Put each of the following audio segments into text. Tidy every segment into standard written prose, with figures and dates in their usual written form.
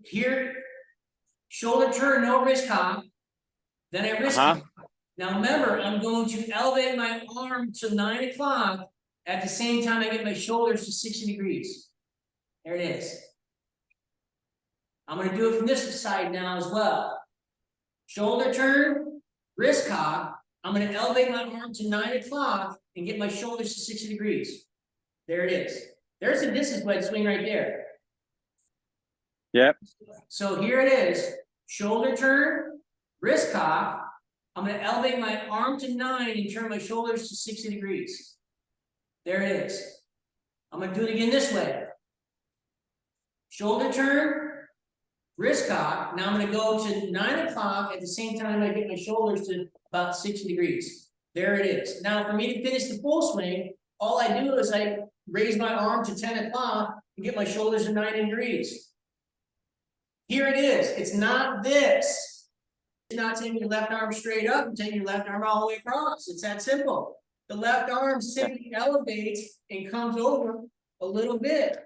Here, shoulder turn, no wrist cock. Then I wrist cock. Now remember, I'm going to elevate my arm to 9 o'clock at the same time I get my shoulders to 60 degrees. There it is. I'm going to do it from this side now as well. Shoulder turn, wrist cock. I'm going to elevate my arm to 9 o'clock and get my shoulders to 60 degrees. There it is. There's a distance wedge swing right there. Yep. So here it is. Shoulder turn, wrist cock. I'm going to elevate my arm to 9 and turn my shoulders to 60 degrees. There it is. I'm going to do it again this way. Shoulder turn, wrist cock. Now I'm going to go to 9 o'clock at the same time I get my shoulders to about 60 degrees. There it is. Now for me to finish the full swing, all I do is I raise my arm to 10 o'clock and get my shoulders to 90 degrees. Here it is. It's not this. It's not taking your left arm straight up and taking your left arm all the way across. It's that simple. The left arm simply elevates and comes over a little bit.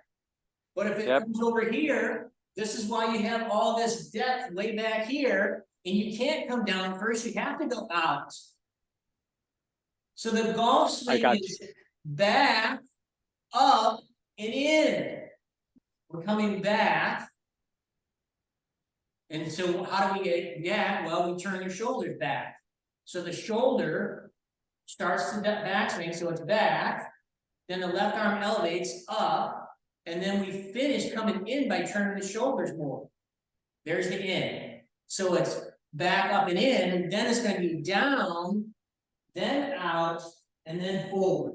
But if it comes over here, this is why you have all this depth way back here, and you can't come down first. You have to go out. So the golf swing is back, up, and in. We're coming back. And so how do we get that? Well, we turn the shoulders back. So the shoulder starts to that backswing, so it's back. Then the left arm elevates up. And then we finish coming in by turning the shoulders more. There's the in. So it's back up and in, and then it's going to be down, then out, and then forward.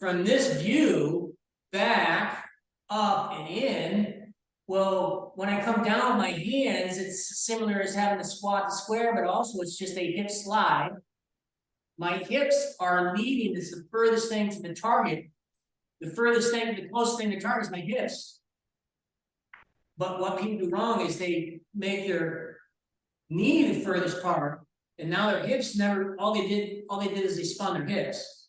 From this view, back, up, and in. Well, when I come down with my hands, it's similar as having a squat to square, but also it's just a hip slide. My hips are leading. It's the furthest thing to the target. The furthest thing, the closest thing to target is my hips. But what people do wrong is they make their knee the furthest part, and now their hips never. All they did is they spun their hips.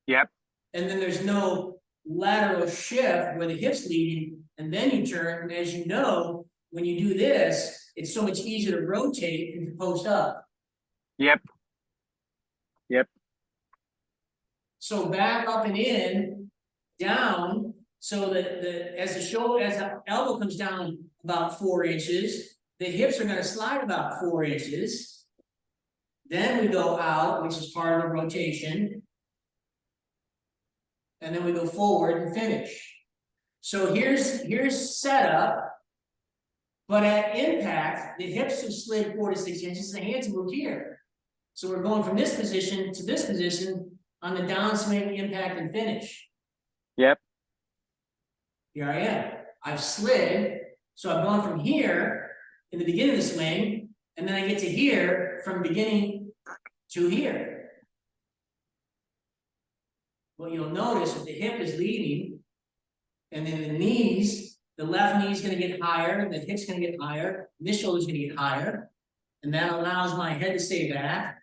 Yep. And then there's no lateral shift where the hips leading, and then you turn. And as you know, when you do this, it's so much easier to rotate and to post up. Yep. Yep. So back up and in, down, so that as the elbow comes down about 4 inches, the hips are going to slide about 4 inches. Then we go out, which is part of the rotation. And then we go forward and finish. So here's setup. But at impact, the hips have slid 4 to 6 inches, the hands moved here. So we're going from this position to this position on the downswing, impact, and finish. Yep. Here I am. I've slid. So I've gone from here in the beginning of the swing, and then I get to here from beginning to here. Well, you'll notice that the hip is leading, and then the knees, the left knee is going to get higher, the hip's going to get higher, this shoulder's going to get higher, and that allows my head to stay back.